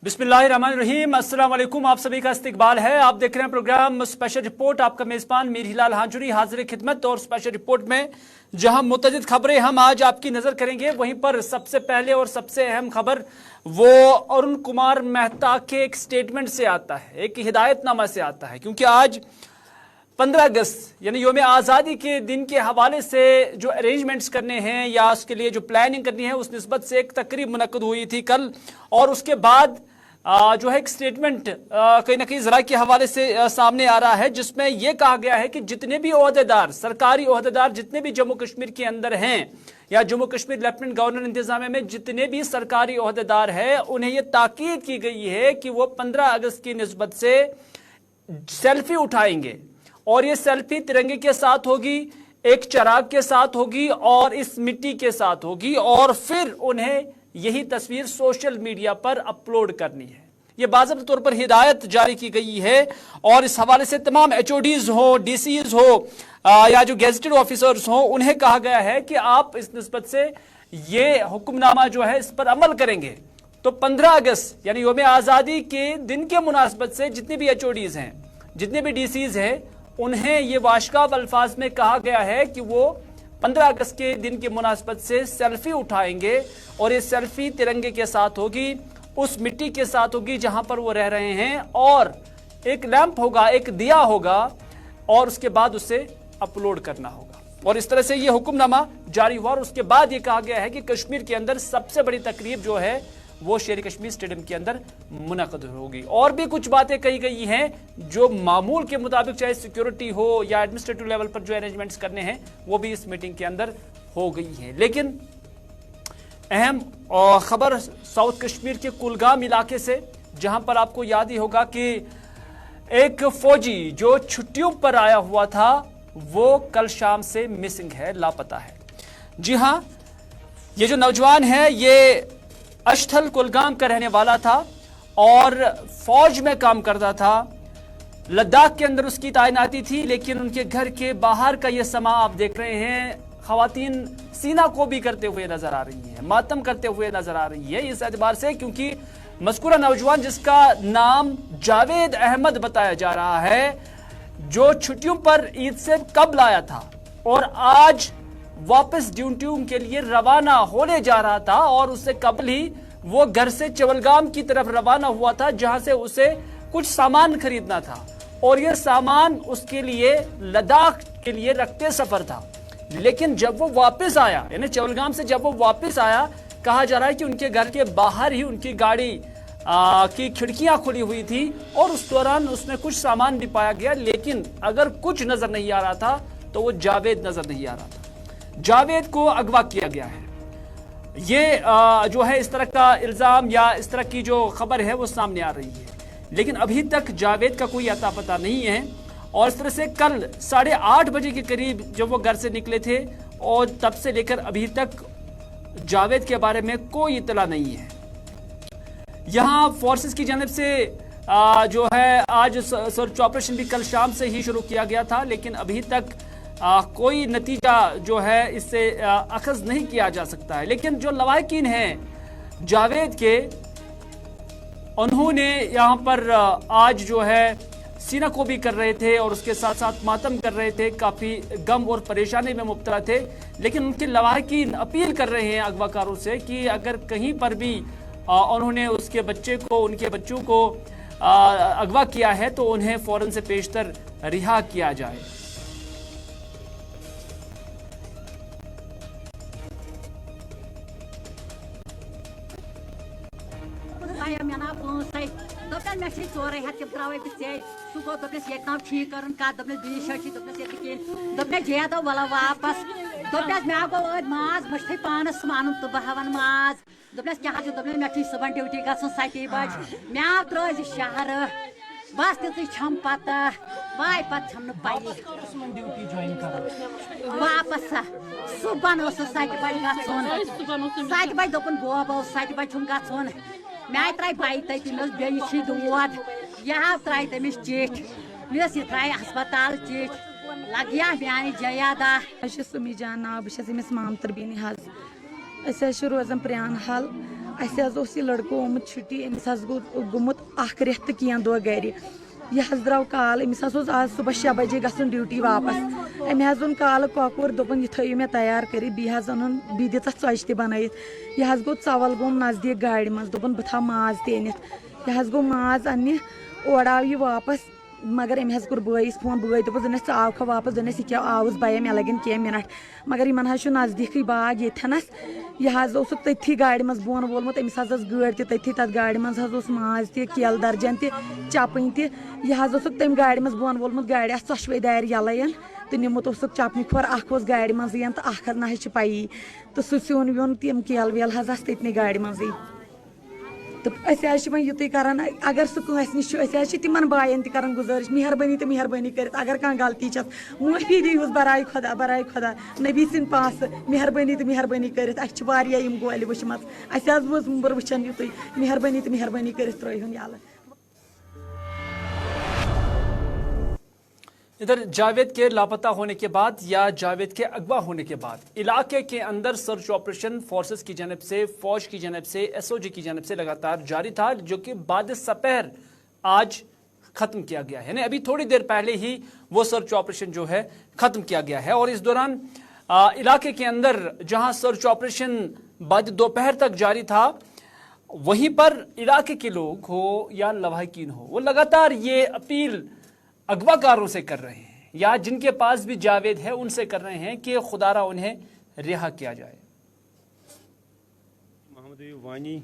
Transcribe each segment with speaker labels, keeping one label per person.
Speaker 1: बिस्मिल्लाहिर्रहमानिर्रहीम। अस्सलाम वालेकुम। आप सभी का इस्तकबाल है। आप देख रहे हैं प्रोग्राम स्पेशल रिपोर्ट। आपका मेज़बान मीर हिलाल हांजुरी हाजिर खिदमत। और स्पेशल रिपोर्ट में जहां मुतअद्दिद खबरें हम आज आपकी नज़र करेंगे, वहीं पर सबसे पहले और सबसे अहम खबर वो अरुण कुमार मेहता के एक स्टेटमेंट से आता है, एक हिदायतनामा से आता है। क्योंकि आज 15 अगस्त यानी योम आज़ादी के दिन के हवाले से जो अरेंजमेंट्स करने हैं या उसके लिए जो प्लानिंग करनी है, उस निस्बत से एक तकरीब मुनक्कद हुई थी कल। और उसके बाद जो है एक स्टेटमेंट कहीं ना कहीं ज़रा के हवाले से सामने आ रहा है, जिसमें यह कहा गया है कि जितने भी ओहदेदार, सरकारी ओहदेदार जितने भी जम्मू कश्मीर के अंदर हैं या जम्मू कश्मीर लेफ्टिनेंट गवर्नर इंतजामिया में जितने भी सरकारी ओहदेदार हैं, उन्हें यह ताकीद की गई है कि वो 15 अगस्त की निस्बत से सेल्फी उठाएंगे। और ये सेल्फी तिरंगे के साथ होगी, एक चराग के साथ होगी और इस मिट्टी के साथ होगी, और फिर उन्हें यही तस्वीर सोशल मीडिया पर अपलोड करनी है। ये बाज़ाब्ता तौर पर हिदायत जारी की गई है। और इस हवाले से तमाम HODs हो, DCs हो या जो गेजेटेड ऑफिसर्स हो, उन्हें कहा गया है कि आप इस निस्बत से ये हुक्मनामा जो है इस पर अमल करेंगे। तो 15 अगस्त यानी योम आज़ादी के दिन के मुनासबत से जितने भी HODs हैं, जितने भी DCs हैं, उन्हें ये वाशगाब अल्फाज में कहा गया है कि वो 15 अगस्त के दिन की मुनासबत से सेल्फी उठाएंगे। और ये सेल्फी तिरंगे के साथ होगी, उस मिट्टी के साथ होगी जहां पर वो रह रहे हैं, और एक लैंप होगा, एक दिया होगा, और उसके बाद उसे अपलोड करना होगा। और इस तरह से ये हुक्मनामा जारी हुआ। और उसके बाद ये कहा गया है कि कश्मीर के अंदर सबसे बड़ी तकरीब जो है वो शेर कश्मीर स्टेडियम के अंदर मुनक़द होगी। और भी कुछ बातें कही गई हैं जो मामूल के मुताबिक, चाहे सिक्योरिटी हो या एडमिनिस्ट्रेटिव लेवल पर जो अरेंजमेंट्स करने हैं, वो भी इस मीटिंग के अंदर हो गई हैं। लेकिन अहम खबर साउथ कश्मीर के कुलगाम इलाके से, जहां पर आपको याद ही होगा कि एक फौजी जो छुट्टियों पर आया हुआ था वो कल शाम से मिसिंग है, लापता है। जी हां, ये जो नौजवान है ये अशथल कुलगाम का रहने वाला था और फौज में काम करता था। लद्दाख के अंदर उसकी तैनाती थी, लेकिन उनके घर के बाहर का ये समा आप देख रहे हैं, खवातीन सीना को भी करते हुए नजर आ रही हैं, मातम करते हुए नजर आ रही है। इस एतबार से क्योंकि मज़कूरा नौजवान, जिसका नाम जावेद अहमद बताया जा रहा है, जो छुट्टियों पर ईद से कबल आया था और आज वापस ड्यूटी के लिए रवाना होने जा रहा था, और उससे कबल ही वो घर से चवलगाम की तरफ रवाना हुआ था, जहां से उसे कुछ सामान खरीदना था। और ये सामान उसके लिए लद्दाख के लिए रखते सफर था। लेकिन जब वो वापस आया, यानी चवलगाम से जब वो वापस आया, कहा जा रहा है कि उनके घर के बाहर ही उनकी गाड़ी की खिड़कियां खुली हुई थी, और उस दौरान उसमें कुछ सामान भी पाया गया। लेकिन अगर कुछ नजर नहीं आ रहा था तो वो जावेद नजर नहीं आ रहा था। जावेद को अगवा किया गया है। ये जो है इस तरह का इल्जाम या इस तरह की जो खबर है वो सामने आ रही है, लेकिन अभी तक जावेद का कोई अता पता नहीं है। और इस तरह से कल 8:30 बजे के करीब जब वो घर से निकले थे, और तब से लेकर अभी तक जावेद के बारे में कोई इतला नहीं है। यहाँ फोर्सेस की जानब से जो है आज सर्च ऑपरेशन भी कल शाम से ही शुरू किया गया था, लेकिन अभी तक कोई नतीजा जो है इससे अखज़ नहीं किया जा सकता है। लेकिन जो लवाहिकीन हैं जावेद के, उन्होंने यहाँ पर आज जो है सीना को भी कर रहे थे और उसके साथ साथ मातम कर रहे थे, काफ़ी गम और परेशानी में मुब्तला थे। लेकिन उनके लवाहिकीन अपील कर रहे हैं अगवाकारों से कि अगर कहीं पर भी उन्होंने उसके बच्चे को, उनके बच्चों को अगवा किया है तो उन्हें फौरन से पेशतर रिहा किया जाए।
Speaker 2: मे चोरे हाथ त्रे बे सह गो दस ये कम ठीक कर बी शर्टी दस जे दो वल वापस दस मे गो माज मशे पानस वन तो बह वन माज दस क्या मे सुबह ड्यूटी ग 7 बजे मे त्रे शहर बस ती छम पता वाय पत छम पाई वापस सुबह 7 बजे ग 7 बजे दोपन गोब 7 बजे छुम ग मे त्रा बाई तमें बे दूध यह त्रा तमिस चिठ मेस यह त्रा हस्पताल चिठ लगिया मानी जयादा
Speaker 3: सुमी जान नाव बस मामतर बेन रोजान प्रान हल اسہِ حظ اوس یہِ لڑکہٕ آمُت چھُٹی أمِس حظ گوٚمُت 1 رٮ۪تھ تہٕ کینٛہہ دۄہ گرِ یہِ حظ درٛاو کال أمِس حظ اوس آز صُبحس 6 بجے گژھُن ڈیوٹی واپس أمۍ حظ اوٚن کالہٕ کۄکُر دوٚپُن یہِ تھٲیِو مےٚ تیار کٔرِتھ بیٚیہِ حظ اوٚنُن بیٚیہِ دِژ اَتھ ژۄچہِ تہِ بنٲیِتھ یہِ حظ گوٚو ژول گوم نزدیٖک گاڑِ منٛز دوٚپُن بہٕ تھاو ماز تہِ أنِتھ یہِ حظ گوٚو ماز اَننہِ اورٕ آو یہِ واپس مگر أمۍ حظ کوٚر بٲیِس فون بٲے دوٚپُس دوٚپنَس ژٕ آوکھا واپس دوٚپنَس یہِ کیٛاہ آوُس بیا مےٚ لگن کینٛہہ مِنٹ مگر یِمن حظ چھُ نزدیٖکٕے باغ ییٚتھٮ۪نس یہِ حظ اوسُکھ تٔتھی گاڑِ منٛز بۄن وولمُت أمِس حظ ٲس گٲڑۍ تہِ تٔتھی تتھ گاڑِ منٛز حظ اوس ماز تہِ کیلہٕ درجن تہِ چپٕنۍ تہِ یہِ حظ اوسُکھ تٔمۍ گاڑِ منٛز بۄن وولمُت گاڑِ آسہٕ ژۄشوَے دارِ یَلے تہٕ نِمُت اوسُکھ چپنہِ کھۄر اکھ اوس گاڑِ منٛزٕے تہٕ اکھ حظ نہ حظ چھِ پَیی تہٕ سُہ سیُن ویُن تِم کیلہٕ ویلہٕ حظ آسہٕ تٔتنٕے گاڑِ منٛزٕے تہٕ أسۍ حظ چھِ وۄنۍ یُتُے کران اگر سُہ کٲنٛسہِ نِش چھُ أسۍ حظ چھِ تِمن باین تہِ کران گُزٲرِش مہربٲنی تہٕ مہربٲنی کٔرِتھ اگر کانٛہہ غلطی چھس معٲفی دِیٖہُس برایہِ خۄدا نبی سٕنٛدۍ پاسہٕ مہربٲنی تہٕ مہربٲنی کٔرِتھ اَسہِ چھِ واریاہ یِم گولہِ وٕچھمژ اَسہِ حظ بہٕ وٕچھان یُتُے مہربٲنی تہٕ مہربٲنی کٔرِتھ ترٲیہُن یَلہٕ
Speaker 1: ادھر جاوید کے لاپتہ ہونے کے بعد یا جاوید کے اغوا ہونے کے بعد علاقے کے اندر سرچ آپریشن فورسز کی جانب سے فوج کی جانب سے ایس او جی کی جانب سے لگاتار جاری تھا جو کہ بعد سپہر آج ختم کیا گیا ہے یعنی ابھی تھوڑی دیر پہلے ہی وہ سرچ آپریشن جو ہے ختم کیا گیا ہے اور اس دوران علاقے کے اندر جہاں سرچ آپریشن بعد دوپہر تک جاری تھا وہیں پر علاقے کے لوگ ہو یا لواحقین ہو وہ لگاتار یہ اپیل اغوا کاروں سے کر رہے ہیں یا جن کے پاس بھی جاوید ہے ان سے کر رہے ہیں کہ خدا را انہیں رہا کیا جائے
Speaker 4: محمد وانی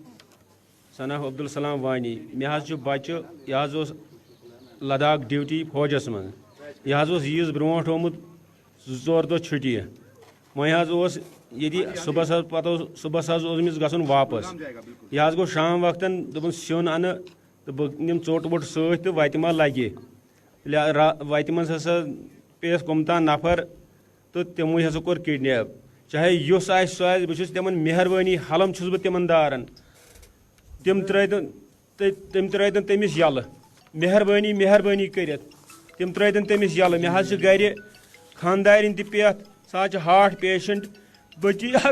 Speaker 4: ثنا عبدالسلام وانی مے بچہ یہ لداخ ڈیوٹی فوجس من یہ عیز برونٹ آمت 2-4 دہ چھٹی وی صبح پتہ صبح امس گھن واپس یہ گو شام وقتن دن سیون ان تو بہ نم ژوٹ ووٹ ست تو وتہ ما لگہ وتہ مز ہسا پیس کمتان نفر تو تمو ہسا کور کڈنیپ چاہے یس آہ سہ بہت تمن مہربانی حلم چھس بہ تمن دارن تم ترتن تمس یل مہربانی کرت تم ترتن تمس یل مے حظ گھر خاندارن تہ پٮ۪تھ سہ ہارٹ پیشنٹ بچی گھر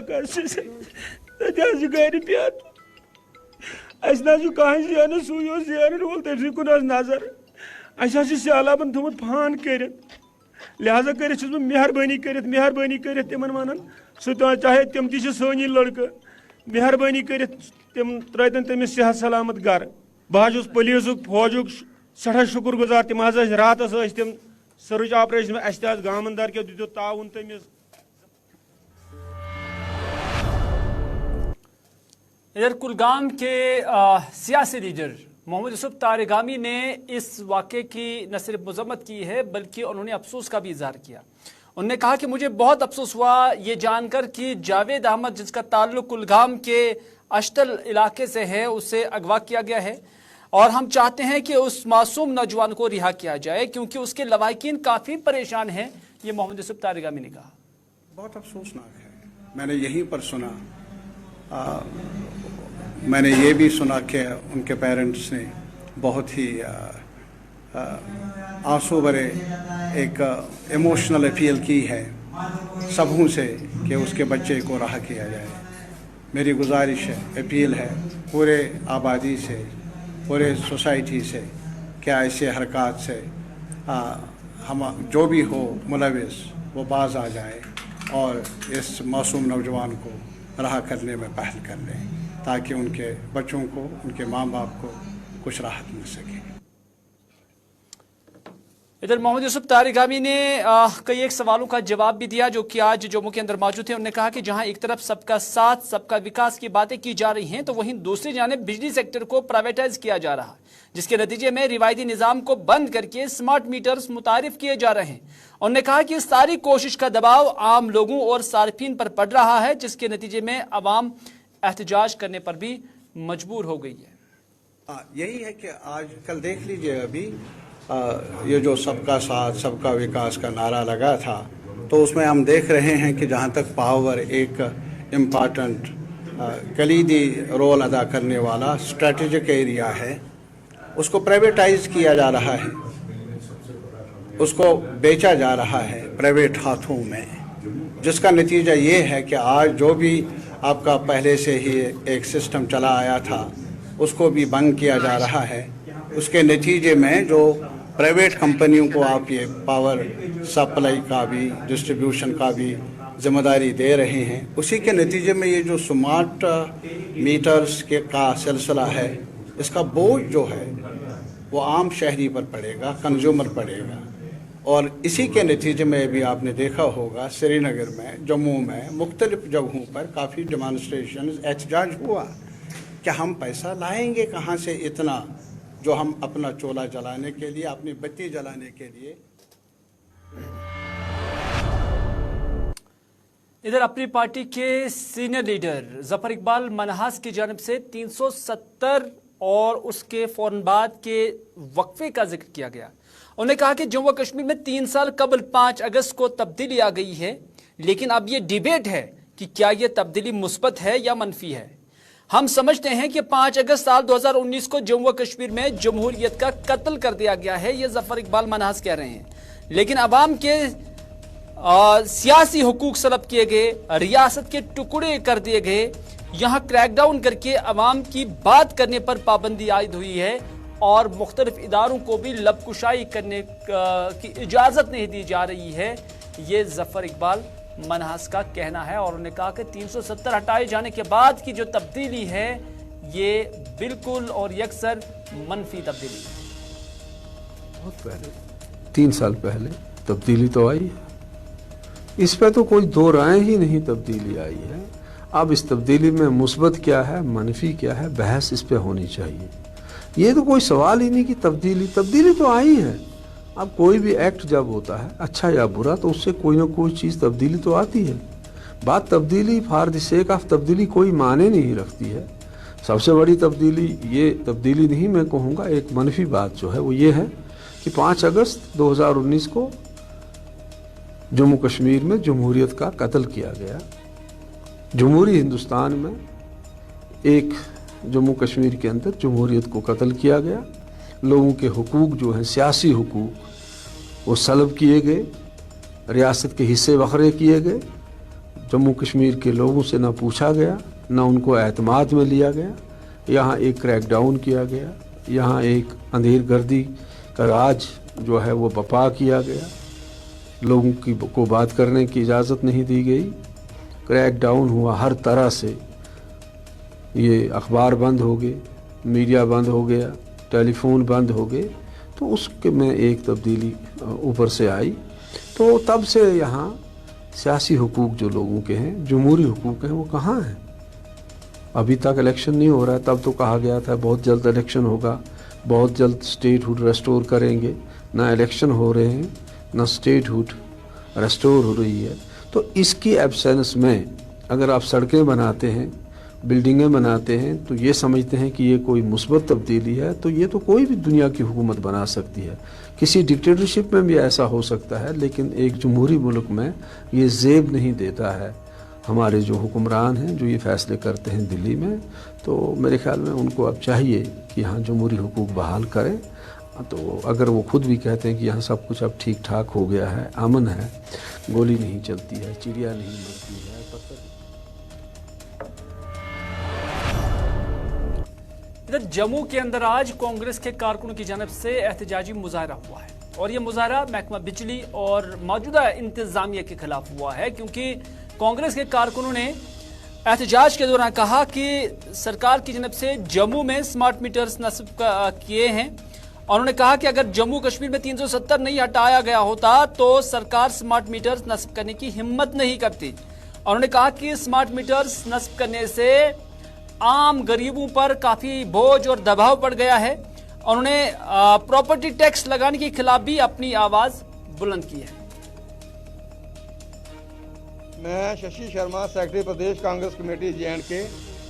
Speaker 4: پٮ۪تھ اس نا کہاں زین سو زینن وول تم سی کن نظر اس سہلابن تھومت فان کرت لہذا کرت بہ مہربانی کرت تمن ونان سہ چاہے تم تہ سانی لڑکہ مہربانی کرت تم ترتن تمس صحت سلامت گھر بہ پولیسک فوجک سٹھا شکر گزار تم راتس تم سرچ آپریشن اس گامندار کے دیو تعاون تمس
Speaker 1: ادھر کلگام کے سیاسی لیڈر محمد یوسف تارگامی نے اس واقعے کی نہ صرف مذمت کی ہے بلکہ انہوں نے افسوس کا بھی اظہار کیا انہوں نے کہا کہ مجھے بہت افسوس ہوا یہ جان کر کہ جاوید احمد جس کا تعلق کلگام کے اشتل علاقے سے ہے اسے اغوا کیا گیا ہے اور ہم چاہتے ہیں کہ اس معصوم نوجوان کو رہا کیا جائے کیونکہ اس کے لواحقین کافی پریشان ہیں یہ محمد یوسف تارگامی نے کہا
Speaker 5: بہت افسوسناک ہے میں نے یہیں پر سنا میں نے یہ بھی سنا کہ ان کے پیرنٹس نے بہت ہی آنسو بھرے ایک ایموشنل اپیل کی ہے سبھوں سے کہ اس کے بچے کو رہا کیا جائے میری گزارش ہے اپیل ہے پورے آبادی سے پورے سوسائٹی سے کہ ایسے حرکات سے ہم جو بھی ہو ملوث وہ باز آ جائے اور اس معصوم نوجوان کو رہا کرنے میں پہل کر لیں تاکہ ان کے بچوں کو ان کے ماں باپ کو کچھ راحت مل سکے
Speaker 1: ادھر محمد یوسف تارگامی نے کئی ایک سوالوں کا جواب بھی دیا جو کہ آج جموں کے اندر موجود تھے انہوں نے کہا کہ جہاں ایک طرف سب کا ساتھ سب کا وکاس کی باتیں کی جا رہی ہیں تو وہیں دوسری جانب بجلی سیکٹر کو پرائیویٹائز کیا جا رہا ہے جس کے نتیجے میں روایتی نظام کو بند کر کے سمارٹ میٹرز متعارف کیے جا رہے ہیں انہوں نے کہا کہ اس ساری کوشش کا دباؤ عام لوگوں اور صارفین پر پڑ رہا ہے جس کے نتیجے میں عوام احتجاج کرنے پر بھی مجبور ہو گئی ہے
Speaker 5: یہی ہے کہ آج کل دیکھ لیجئے ابھی یہ جو سب کا ساتھ سب کا وکاس کا نعرہ لگا تھا تو اس میں ہم دیکھ رہے ہیں کہ جہاں تک پاور ایک امپارٹنٹ کلیدی رول ادا کرنے والا اسٹریٹجک ایریا ہے اس کو پرائیویٹائز کیا جا رہا ہے اس کو بیچا جا رہا ہے پرائیویٹ ہاتھوں میں جس کا نتیجہ یہ ہے کہ آج جو بھی आपका पहले से ही एक सिस्टम चला आया था, उसको भी बंद किया जा रहा है। उसके नतीजे में जो प्राइवेट कंपनियों को आप ये पावर सप्लाई का भी, डिस्ट्रीब्यूशन का भी जिम्मेदारी दे रहे हैं, उसी के नतीजे में ये जो स्मार्ट मीटर्स के का सिलसिला है, इसका बोझ जो है वो आम शहरी पर पड़ेगा, कंज्यूमर पड़ेगा। और इसी के नतीजे में भी आपने देखा होगा श्रीनगर में, जम्मू में, मुख्तलिफ जगहों पर काफ़ी डेमॉन्स्ट्रेशन, एहतजाज हुआ कि हम पैसा लाएंगे कहाँ से इतना, जो हम अपना चूल्हा जलाने के लिए, अपनी बत्ती जलाने के लिए।
Speaker 1: इधर अपनी पार्टी के सीनियर लीडर जफर इकबाल मनहास की जानिब से 370 और उसके फौरन बाद के वक्फे का जिक्र किया गया। उन्होंने कहा कि जम्मू कश्मीर में 3 साल कबल 5 अगस्त को तब्दीली आ गई है, लेकिन अब ये डिबेट है कि क्या ये तब्दीली मुस्बत है या मनफी है। हम समझते हैं कि 5 अगस्त साल 2019 को जम्मू कश्मीर में जमहूरियत का कत्ल कर दिया गया है, ये जफर इकबाल मनहास कह रहे हैं। लेकिन अवाम के सियासी हुकूक सलब किए गए, रियासत के टुकड़े कर दिए गए, यहाँ क्रैकडाउन करके अवाम की बात करने पर पाबंदी आयद हुई है और मुख्तलिफ इदारों को भी लबकुशाई करने की इजाज़त नहीं दी जा रही है। ये जफर इकबाल मनहास का कहना है और उन्होंने कहा कि 370 हटाए जाने के बाद की जो तब्दीली है ये बिल्कुल और यकसर मनफी तब्दीली है।
Speaker 6: बहुत पहले 3 साल पहले तब्दीली तो आई है, इस पे तो कोई दो राय ही नहीं, तब्दीली आई है। अब इस तब्दीली में मुस्बत क्या है, मनफी क्या है, बहस इस पे होनी चाहिए। ये तो कोई सवाल ही नहीं कि तब्दीली तो आई है। अब कोई भी एक्ट जब होता है अच्छा या बुरा तो उससे कोई ना कोई चीज़ तब्दीली तो आती है। बात तब्दीली फॉर द सेक ऑफ तब्दीली कोई माने नहीं रखती है। सबसे बड़ी तब्दीली ये तब्दीली नहीं मैं कहूँगा, एक मनफी बात जो है वो ये है कि 5 अगस्त 2019 को जम्मू कश्मीर में जमहूरियत का कत्ल किया गया। जमहूरी हिंदुस्तान में एक जम्मू कश्मीर के अंदर जमहूरियत को कत्ल किया गया। लोगों के हुकूक जो हैं, सियासी हुकूक, वो सलब किए गए, रियासत के हिस्से वखरे किए गए। जम्मू कश्मीर के लोगों से ना पूछा गया, ना उनको एतमाद में लिया गया। यहाँ एक क्रैकडाउन किया गया, यहाँ एक अंधेर गर्दी का राज जो है वो बपा किया गया। लोगों की को बात करने की इजाज़त नहीं दी गई, क्रैकडाउन हुआ हर तरह से। ये अखबार बंद हो गए, मीडिया बंद हो गया, टेलीफोन बंद हो गए, तो उसके में एक तब्दीली ऊपर से आई। तो तब से यहाँ सियासी हुकूक जो लोगों के हैं, जमहूरी हुकूक हैं, वो कहाँ हैं? अभी तक इलेक्शन नहीं हो रहा है। तब तो कहा गया था बहुत जल्द इलेक्शन होगा, बहुत जल्द स्टेटहुड रेस्टोर करेंगे। ना इलेक्शन हो रहे हैं, ना स्टेटहुड रेस्टोर हो रही है। तो इसकी एब्सेंस में अगर आप सड़कें बनाते हैं, बिल्डिंगें बनाते हैं, तो ये समझते हैं कि ये कोई मुस्बत तब्दीली है, तो ये तो कोई भी दुनिया की हुकूमत बना सकती है। किसी डिक्टेटरशिप में भी ऐसा हो सकता है, लेकिन एक जमहूरी मुल्क में ये ज़ेब नहीं देता है। हमारे जो हुक्मरान हैं, जो ये फैसले करते हैं दिल्ली में, तो मेरे ख्याल में उनको अब चाहिए कि यहाँ जमहूरी हुकूक बहाल करें। तो अगर वो खुद भी कहते हैं कि यहाँ सब कुछ अब ठीक ठाक हो गया है, अमन है, गोली नहीं चलती है, चिड़िया नहीं मरती है,
Speaker 1: इधर जम्मू के अंदर आज कांग्रेस के कारकुनों की जानिब से एहतजाजी मुजाहरा हुआ है और ये मुजाहरा महकमा बिजली और मौजूदा इंतजामिया के खिलाफ हुआ है, क्योंकि कांग्रेस के कारकुनों ने एहतजाज के दौरान कहा कि सरकार की जानिब से जम्मू में स्मार्ट मीटर्स नस्ब किए हैं और उन्होंने कहा कि अगर जम्मू कश्मीर में 370 नहीं हटाया गया होता तो सरकार स्मार्ट मीटर्स नस्ब करने की हिम्मत नहीं करती। और उन्होंने कहा कि स्मार्ट मीटर्स नस्ब करने से आम गरीबों पर काफी बोझ और दबाव पड़ गया है। उन्होंने प्रॉपर्टी टैक्स लगाने के खिलाफ भी अपनी आवाज बुलंद की है।
Speaker 7: मैं शशि शर्मा, सेक्रेटरी प्रदेश कांग्रेस कमेटी J&K।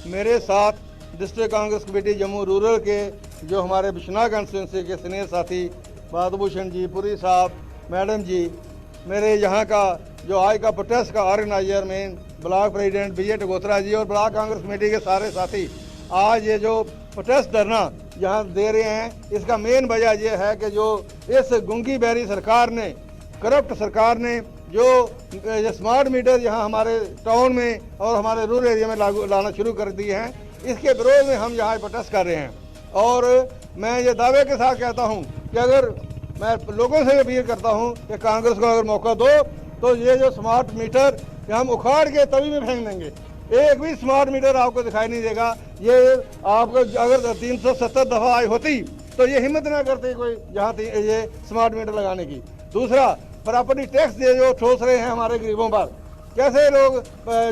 Speaker 7: मेरे साथ district Congress committee Jammu rural के जो हमारे बिश्नाह कंस्टिट्यूंसी के सीनियर साथी बादभूषण जी, पुरी साहब, मैडम जी, मेरे यहाँ का जो आज का प्रोटेस्ट का ऑर्गेनाइजर मेन ब्लॉक प्रेसिडेंट विजय टगोत्रा जी और ब्लॉक कांग्रेस कमेटी के सारे साथी, आज ये जो प्रोटेस्ट धरना यहाँ दे रहे हैं, इसका मेन वजह ये है कि जो इस गूंगी बहरी सरकार ने, करप्ट सरकार ने जो ये स्मार्ट मीटर यहाँ हमारे टाउन में और हमारे रूरल एरिया में लागू लाना शुरू कर दिए हैं, इसके विरोध में हम यहाँ प्रोटेस्ट कर रहे हैं। और मैं ये दावे के साथ कहता हूँ कि अगर मैं लोगों से अपील करता हूँ कि कांग्रेस को अगर मौका दो तो ये जो स्मार्ट मीटर हम उखाड़ के तवी में फेंक देंगे। एक भी स्मार्ट मीटर आपको दिखाई नहीं देगा। ये आपको अगर 370 दफ़ा आई होती तो ये हिम्मत ना करते कोई यहाँ ये स्मार्ट मीटर लगाने की। दूसरा, प्रॉपर्टी टैक्स दे जो ठोस रहे हैं हमारे गरीबों पर, कैसे लोग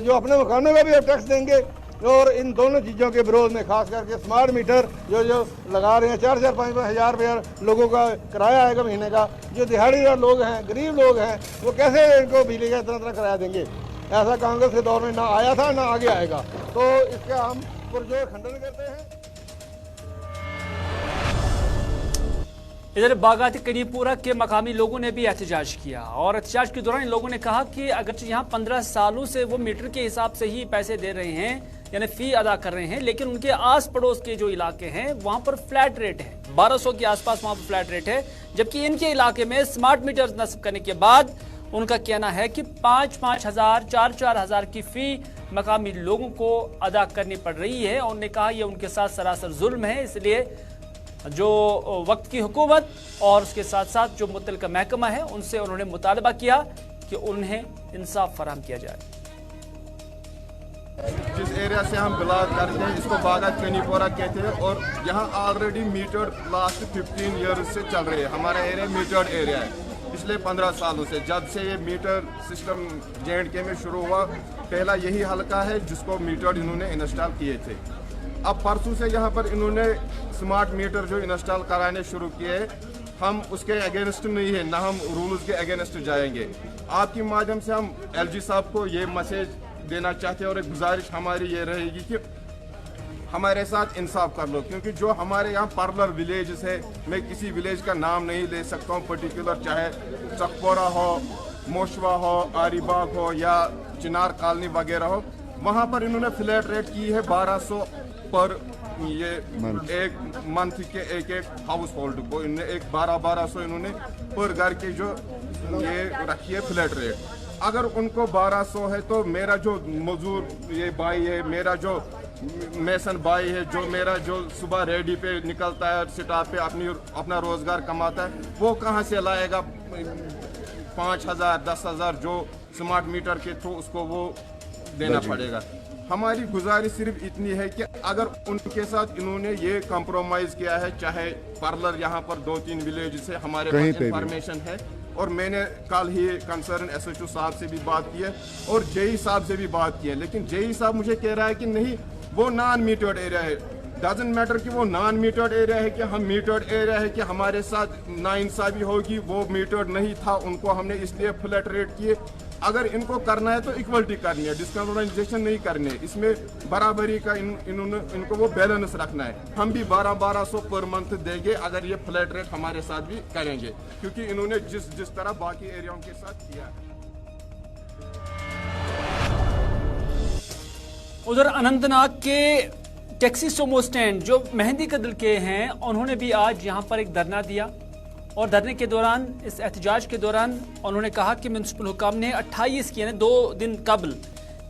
Speaker 7: जो अपने मकानों का भी अब टैक्स देंगे। और इन दोनों चीज़ों के विरोध में खास करके स्मार्ट मीटर जो लगा रहे हैं, 4-5 हज़ार रुपया लोगों का किराया आएगा महीने का। जो दिहाड़ीदार लोग हैं, गरीब लोग हैं, वो कैसे इनको बिजली का इतना किराया देंगे। ऐसा कांग्रेस के दौर में ना आया था, ना आगे आएगा। तो इसका हम पुरजोर खंडन करते हैं।
Speaker 1: इधर बागाती कनीपुरा के मकामी लोगों ने भी एहतजाज किया और एहतजाज के दौरान इन लोगों ने कहा कि अगरचे यहाँ 15 सालों से वो मीटर के हिसाब से ही पैसे दे रहे हैं, यानी फी अदा कर रहे हैं, लेकिन उनके आस पड़ोस के जो इलाके हैं वहां पर फ्लैट रेट है, 1200 के आसपास वहां पर फ्लैट रेट है, जबकि इनके इलाके में स्मार्ट मीटर नस्ब करने के बाद उनका कहना है कि 5-5 हजार 4-4 हजार की फी मकामी लोगों को अदा करनी पड़ रही है। उन्होंने कहा यह उनके साथ सरासर जुल्म है, इसलिए जो वक्त की हुकूमत और उसके साथ साथ जो मुतल्लिका महकमा है उनसे उन्होंने मुतालबा किया कि उन्हें इंसाफ फराहम किया जाए।
Speaker 8: जिस एरिया से हम बिलोंग करते हैं इसको बागात कनीपुरा कहते हैं और यहाँ ऑलरेडी मीटर्ड लास्ट 15 ईयर्स से चल रहे हैं। हमारा एरिया मीटर्ड एरिया है पिछले 15 सालों से। जब से ये मीटर सिस्टम J&K में शुरू हुआ, पहला यही हल्का है जिसको मीटर्ड इन्होंने इंस्टॉल किए थे। अब परसों से यहाँ पर इन्होंने स्मार्ट मीटर जो इंस्टॉल कराने शुरू किए, हम उसके अगेंस्ट नहीं है, ना हम रूल्स के अगेंस्ट जाएंगे। आपके माध्यम से हम LG साहब को ये मैसेज देना चाहते हैं और एक गुजारिश हमारी ये रहेगी कि हमारे साथ इंसाफ कर लो, क्योंकि जो हमारे यहाँ पार्लर विलेजेस है, मैं किसी विलेज का नाम नहीं ले सकता हूँ पर्टिकुलर, चाहे चकपोरा हो, मोशवा हो, आरीबाग हो या चिनार कॉलोनी वगैरह हो, वहाँ पर इन्होंने फ्लैट रेट की है 1200 पर ये एक मंथ के एक हाउस होल्ड को इन्होंने एक 1200 इन्होंने पर घर के जो ये रखी है फ्लैट रेट। अगर उनको 1200 है तो मेरा जो मजदूर ये भाई है, मेरा जो मेसन भाई है, जो मेरा जो सुबह रेडी पे निकलता है स्टॉप पे अपना रोजगार कमाता है, वो कहाँ से लाएगा 5000 10,000 जो स्मार्ट मीटर के थ्रू उसको वो देना पड़ेगा। हमारी गुजारिश सिर्फ इतनी है कि अगर उनके साथ इन्होंने ये कॉम्प्रोमाइज किया है, चाहे पार्लर यहाँ पर 2-3 विलेज से हमारे पास इंफॉर्मेशन है और मैंने कल ही कंसर्न SHO साहब से भी बात की है और JE साहब से भी बात की है, लेकिन JE साहब मुझे कह रहा है कि नहीं वो नॉन मीटर्ड एरिया है। डजंट मैटर कि वो नॉन मीटर्ड एरिया है कि हम मीटर्ड एरिया है कि हमारे साथ नाइंसाफी होगी, वो मीटर्ड नहीं था, उनको हमने इसलिए फ्लैट रेट किए। अगर इनको करना है तो इक्वलिटी करनी है, डिस्क्रिमिनेशन नहीं करनी है, इसमें बराबरी का इनको वो बैलेंस रखना है। हम भी 1200 पर मंथ देंगे अगर ये फ्लैट रेट हमारे साथ भी करेंगे, क्योंकि इन्होंने जिस तरह बाकी एरियाओं के साथ किया है।
Speaker 1: उधर अनंतनाग के टैक्सी सोमो स्टैंड जो मेहंदी कदल के हैं, उन्होंने भी आज यहाँ पर एक धरना दिया और धरने के दौरान, इस एहतजाज के दौरान उन्होंने कहा कि म्युनिसिपल हुकाम ने 28 यानी 2 दिन कबल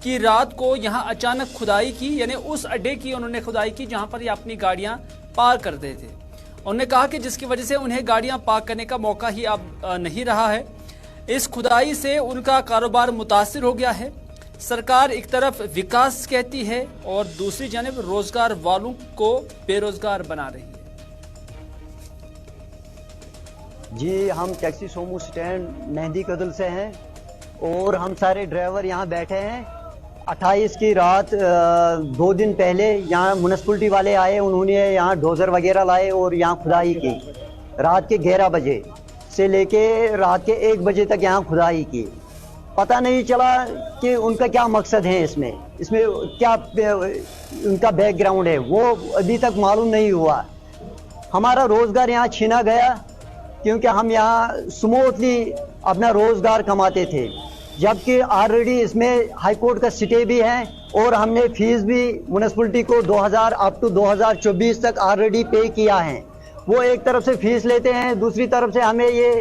Speaker 1: की रात को यहाँ अचानक खुदाई की, यानी उस अड्डे की उन्होंने खुदाई की जहाँ पर ये अपनी गाड़ियाँ पार्क करते थे। उन्होंने कहा कि जिसकी वजह से उन्हें गाड़ियाँ पार्क करने का मौका ही अब नहीं रहा है। इस खुदाई से उनका कारोबार मुतासिर हो गया है। सरकार एक तरफ विकास कहती है और दूसरी जानब रोजगार वालों को बेरोजगार बना रही है।
Speaker 9: जी, हम टैक्सी सोमो स्टैंड मेहंदी कदल से हैं और हम सारे ड्राइवर यहाँ बैठे हैं। 28 की रात 2 दिन पहले यहाँ म्युनिसिपलिटी वाले आए, उन्होंने यहाँ डोजर वगैरह लाए और यहाँ खुदाई की। रात के 11 बजे से लेके रात के 1 बजे तक यहाँ खुदाई की। पता नहीं चला कि उनका क्या मकसद है, इसमें क्या उनका बैकग्राउंड है, वो अभी तक मालूम नहीं हुआ। हमारा रोज़गार यहाँ छीना गया क्योंकि हम यहाँ स्मूथली अपना रोज़गार कमाते थे, जबकि ऑलरेडी इसमें हाई कोर्ट का स्टे भी है और हमने फीस भी म्युनिसिपलिटी को 2000 अप टू 2024 तक ऑलरेडी पे किया है। वो एक तरफ से फीस लेते हैं, दूसरी तरफ से हमें ये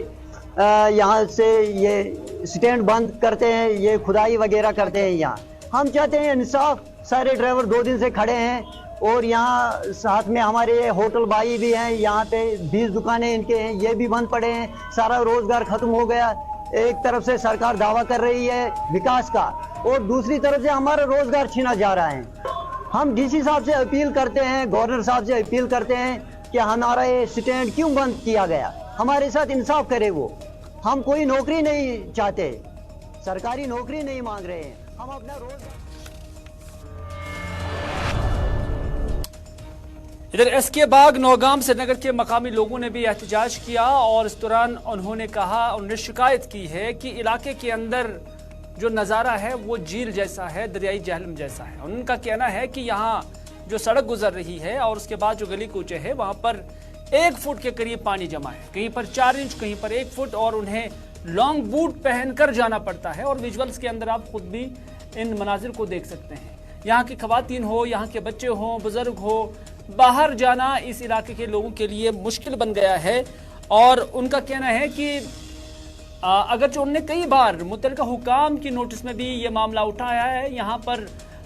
Speaker 9: यहाँ से ये स्टैंड बंद करते हैं, ये खुदाई वगैरह करते हैं यहाँ। हम चाहते हैं इंसाफ। सारे ड्राइवर 2 दिन से खड़े हैं और यहाँ साथ में हमारे होटल भाई भी हैं, यहाँ पे 20 दुकानें इनके हैं, ये भी बंद पड़े हैं। सारा रोजगार खत्म हो गया। एक तरफ से सरकार दावा कर रही है विकास का और दूसरी तरफ से हमारा रोजगार छीना जा रहा है। हम डीसी साहब से अपील करते हैं, गवर्नर साहब से अपील करते हैं कि हमारा ये स्टैंड क्यों बंद किया गया, हमारे साथ इंसाफ करे वो। हम कोई नौकरी नहीं चाहते, सरकारी नौकरी नहीं मांग रहे हैं, हम अपना रोजगार।
Speaker 1: इधर एसके बाग नौगाम श्रीनगर के मकामी लोगों ने भी एहतजाज किया और इस दौरान उन्होंने शिकायत की है कि इलाके के अंदर जो नज़ारा है वो झील जैसा है, दरियाई जहलम जैसा है। उनका कहना है कि यहाँ जो सड़क गुजर रही है और उसके बाद जो गली कूचे है वहाँ पर 1 फुट के करीब पानी जमा है, कहीं पर 4 इंच, कहीं पर 1 फुट, और उन्हें लॉन्ग बूट पहनकर जाना पड़ता है। और विजुअल्स के अंदर आप खुद भी इन मनाजिर को देख सकते हैं। यहाँ की खवातीन हो, यहाँ के बच्चे हो, बुजुर्ग हो, बाहर जाना इस इलाके के लोगों के लिए मुश्किल बन गया है। और उनका कहना है कि अगरचे उन्होंने कई बार मुतल्लिका हुकाम की नोटिस में भी ये मामला उठाया है, यहाँ पर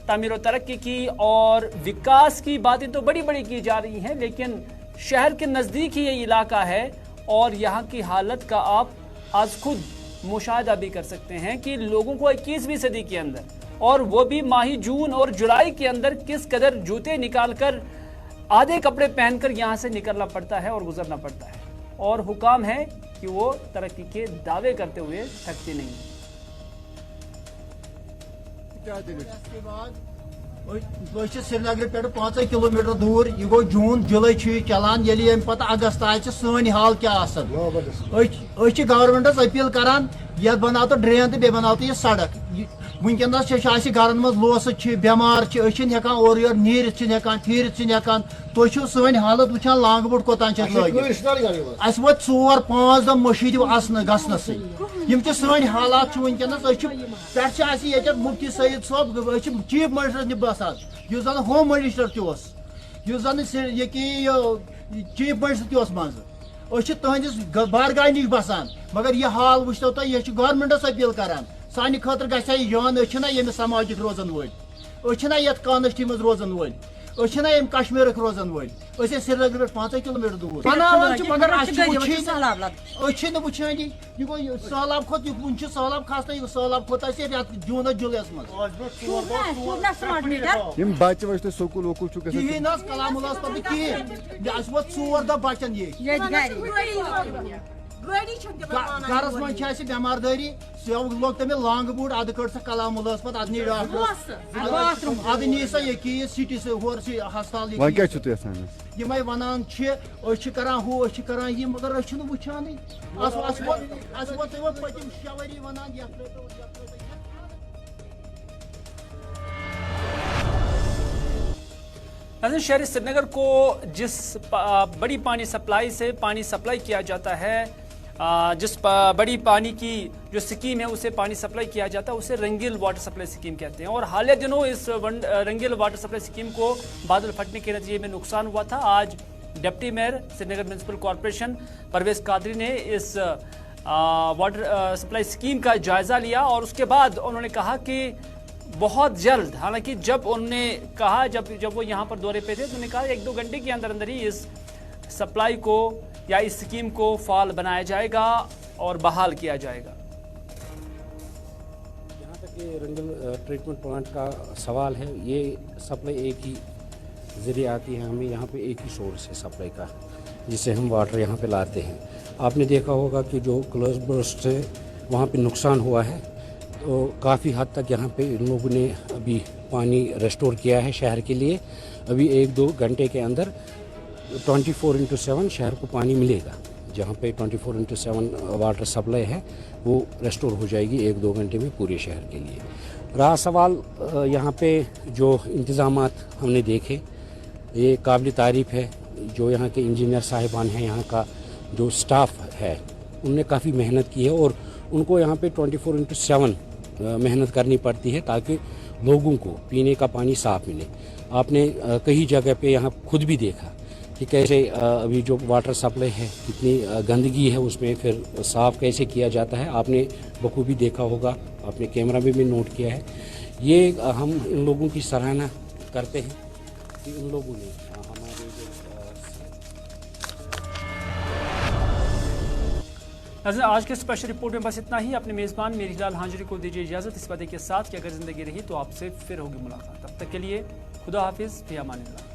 Speaker 1: तामीर और तरक्की की और विकास की बातें तो बड़ी बड़ी की जा रही हैं, लेकिन शहर के नज़दीक ही ये इलाका है और यहाँ की हालत का आप आज खुद मुशाहिदा भी कर सकते हैं कि लोगों को 21वीं सदी के अंदर, और वो भी माही जून और जुलाई के अंदर, किस कदर जूते निकालकर आधे कपड़े पहनकर यहाँ से निकलना पड़ता है और गुजरना पड़ता है। और हुकाम है कि वो तरक्की के दावे करते हुए थकते नहीं।
Speaker 10: श्रीनगर पे 5 किलोमीटर दूर, यह गो जून जुलाई चलान, ये पे अगस्त आए सन हाल क्या गवर्नमेंटस अपील करान ये बनाओ तो ड्रेन तो बे बनाओ तो यह सड़क। वनकस गरन मज लोस बेमार हेकान और योर नीरित फिर हेकान। तुम सन हालत वुचान लांग बोट कोतान अस वो 4-5 दम मशीद गसन सन हालात वनकस पे मुफ्ती सईद साहब चीफ मिनिस्टर बसान, जन होम मिनिस्टर तन चीफ मिनिस्टर मज तुहस बारगाह नश बसान, मगर यह हाल वो तुम यह गवर्नमेंटस अपील करान सानि खतर गया जान ये समाजिक रोजन वोल, ये कानस्टी मज रोजन वोल, कश्मीर रोजन वोल, श्रीनगर पे 5 किलोमीटर दूर मगर वुचानी यह गो सैलाब खोत वन सैलाब खसना सैलाब खोत जून जुलैस
Speaker 11: बच्चे वच्चे स्कूल वकूल
Speaker 10: कहीन कलामुल्लास पे कहें वो 4 दह बचन ये गरस मज बेमारदारी लोग तमें लांग बूट अद कड़ सा कलामुल्लास पे अद नी डॉक्टर अद नी सा ये सिटी से होर हस्पताल ये वनान करान हू करान ये मगर वुचान पतिम 6 वरी वनान
Speaker 1: शहर श्रीनगर को जिस बड़ी पानी सप्लाई से पानी सप्लाई किया जाता है, जिस बड़ी पानी की जो स्कीम है उसे पानी सप्लाई किया जाता है, उसे रंगील वाटर सप्लाई स्कीम कहते हैं। और हालिया दिनों इस रंगील वाटर सप्लाई स्कीम को बादल फटने के नतीजे में नुकसान हुआ था। आज deputy mayor Srinagar municipal corporation Parvez Qadri ने इस वाटर सप्लाई स्कीम का जायजा लिया और उसके बाद उन्होंने कहा कि बहुत जल्द, हालांकि जब उन्होंने कहा जब वो यहाँ पर दौरे पे थे तो उन्होंने कहा 1-2 घंटे के अंदर अंदर ही इस सप्लाई को या इस स्कीम को फाल बनाया जाएगा और बहाल किया जाएगा।
Speaker 12: यहाँ तक ये रंगल ट्रीटमेंट प्लांट का सवाल है, ये सप्लाई एक ही ज़रिए आती है, हमें यहाँ पे एक ही सोर्स है सप्लाई का जिससे हम वाटर यहाँ पे लाते हैं। आपने देखा होगा कि जो क्लोज बर्स्ट है वहाँ पे नुकसान हुआ है, तो काफ़ी हद तक यहाँ पे इन लोगों ने अभी पानी रेस्टोर किया है शहर के लिए। अभी 1-2 घंटे के अंदर 24/7 शहर को पानी मिलेगा। जहाँ पे 24/7 वाटर सप्लाई है वो रेस्टोर हो जाएगी 1-2 घंटे में पूरे शहर के लिए। रहा सवाल यहाँ पे जो इंतज़ामात हमने देखे, ये काबिल तारीफ़ है। जो यहाँ के इंजीनियर साहिबान हैं, यहाँ का जो स्टाफ है, उनने काफ़ी मेहनत की है और उनको यहाँ पे 24/7 मेहनत करनी पड़ती है ताकि लोगों को पीने का पानी साफ मिले। आपने कई जगह पे यहाँ खुद भी देखा कि कैसे अभी जो वाटर सप्लाई है कितनी गंदगी है उसमें, फिर साफ़ कैसे किया जाता है। आपने बखूबी देखा होगा, आपने कैमरा में भी नोट किया है। ये हम इन लोगों की सराहना करते हैं कि इन लोगों ने हमारे
Speaker 1: जो आज के स्पेशल रिपोर्ट में बस इतना ही। अपने मेज़बान मेरीलाल हांजुरी को दीजिए इजाज़त, इस वादे के साथ कि अगर ज़िंदगी रही तो आपसे फिर होगी मुलाकात। तब तक के लिए खुदा हाफिज़, फ़ी अमान अल्लाह।